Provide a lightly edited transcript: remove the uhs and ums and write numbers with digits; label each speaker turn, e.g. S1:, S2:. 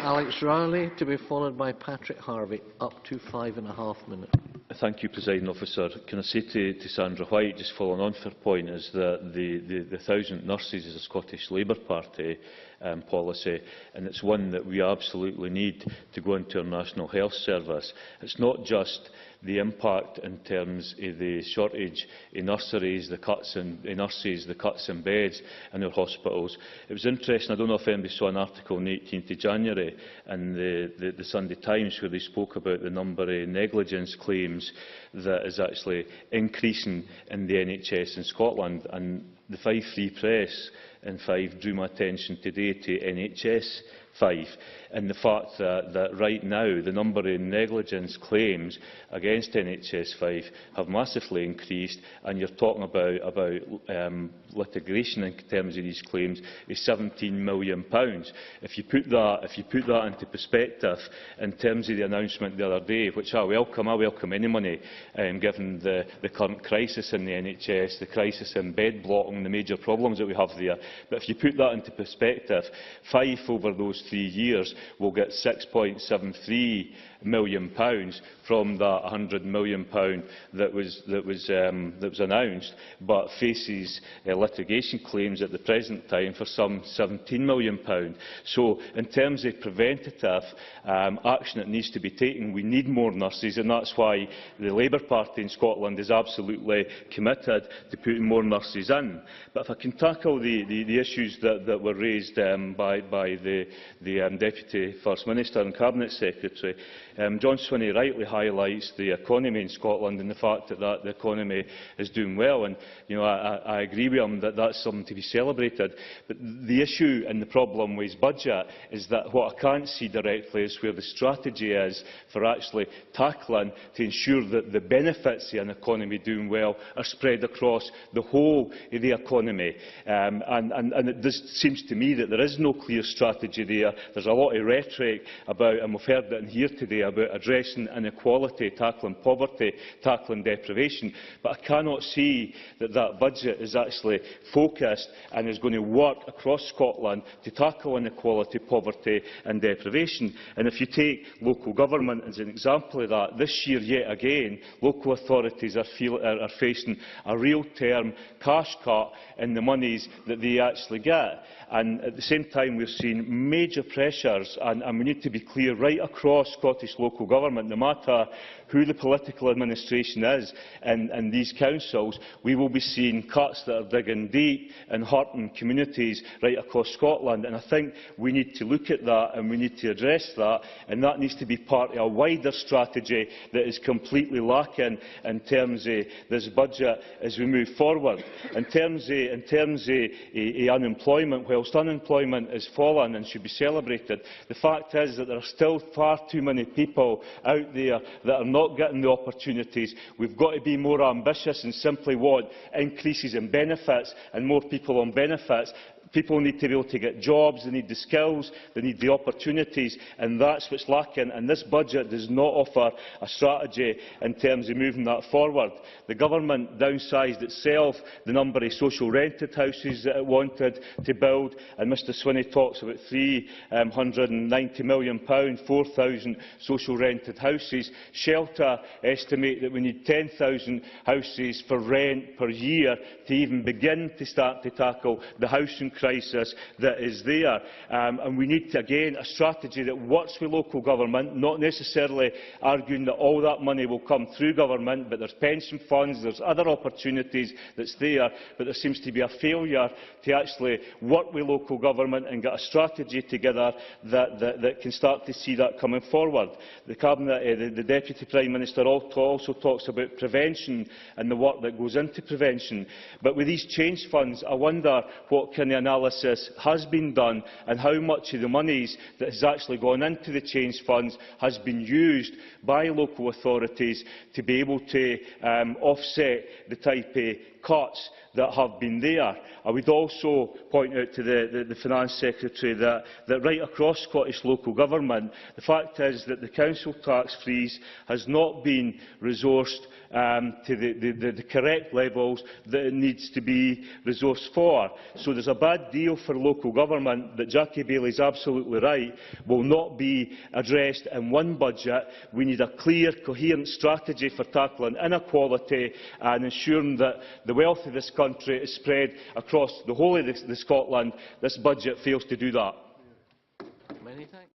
S1: Alex Rowley, to be followed by Patrick Harvey. Up to 5.5 minutes.
S2: Thank you, Presiding Officer. Can I say to Sandra White, just following on for her point, is that the 1,000 nurses is a Scottish Labour Party policy, and it's one that we absolutely need to go into our National Health Service. It's not just the impact in terms of the shortage in nurseries, the cuts in nurses, the cuts in beds in our hospitals. It was interesting, I don't know if anybody saw an article on the 18th of January in the Sunday Times where they spoke about the number of negligence claims that is actually increasing in the NHS in Scotland. And the 5 Free Press and 5 drew my attention today to NHS 5 and the fact that right now the number of negligence claims against NHS 5 have massively increased, and you're talking about litigation in terms of these claims is £17 million. If you put that into perspective in terms of the announcement the other day, which I welcome any money given the current crisis in the NHS, the crisis in bed blocking, the major problems that we have there. But if you put that into perspective, 5 over those 3 years will get £6.73 million from that £100 million that was announced, but faces litigation claims at the present time for some £17 million. So, in terms of preventative action that needs to be taken, we need more nurses, and that's why the Labour Party in Scotland is absolutely committed to putting more nurses in. But if I can tackle the issues that were raised by the Deputy First Minister and Cabinet Secretary, John Swinney rightly highlights the economy in Scotland and the fact that the economy is doing well, and I agree with him that that's something to be celebrated. But the issue and the problem with his budget is that what I can't see directly is where the strategy is for actually tackling to ensure that the benefits of an economy doing well are spread across the whole of the economy. And it seems to me that there is no clear strategy there. There's a lot of rhetoric about, and we've heard it in here today, about addressing inequality, tackling poverty, tackling deprivation, but I cannot see that that budget is actually focused and is going to work across Scotland to tackle inequality, poverty and deprivation. And if you take local government as an example of that, this year yet again local authorities are facing a real-term cash cut in the monies that they actually get. And at the same time, we're seeing major pressures, and we need to be clear right across Scottish local government, no matter who the political administration is in these councils, we will be seeing cuts that are digging deep and hurting communities right across Scotland. And I think we need to look at that and we need to address that, and that needs to be part of a wider strategy that is completely lacking in terms of this budget as we move forward. In terms of unemployment, whilst unemployment has fallen and should be celebrated, the fact is that there are still far too many people out there that are not getting the opportunities. We've got to be more ambitious and simply want increases in benefits and more people on benefits. People need to be able to get jobs, they need the skills, they need the opportunities, and that's what's lacking. And this budget does not offer a strategy in terms of moving that forward. The government downsized itself the number of social rented houses that it wanted to build, and Mr Swinney talks about £390 million, 4,000 social rented houses. Shelter estimate that we need 10,000 houses for rent per year to even begin to start to tackle the housing crisis that is there. And we need, again, a strategy that works with local government, not necessarily arguing that all that money will come through government, but there's pension funds, there's other opportunities that's there, but there seems to be a failure to actually work with local government and get a strategy together that can start to see that coming forward. The Cabinet, the Deputy Prime Minister also talks about prevention and the work that goes into prevention. But with these change funds, I wonder what kind of analysis has been done and how much of the monies that has actually gone into the change funds has been used by local authorities to be able to offset the type of
S3: cuts that have been there. I would also point out to the Finance Secretary that right across Scottish local government, the fact is that the council tax freeze has not been resourced to the correct levels that it needs to be resourced for. So there's a bad deal for local government that Jackie Baillie is absolutely right will not be addressed in one budget. We need a clear, coherent strategy for tackling inequality and ensuring that the wealth of this country is spread across the whole of Scotland. This budget fails to do that.
S1: Many thanks.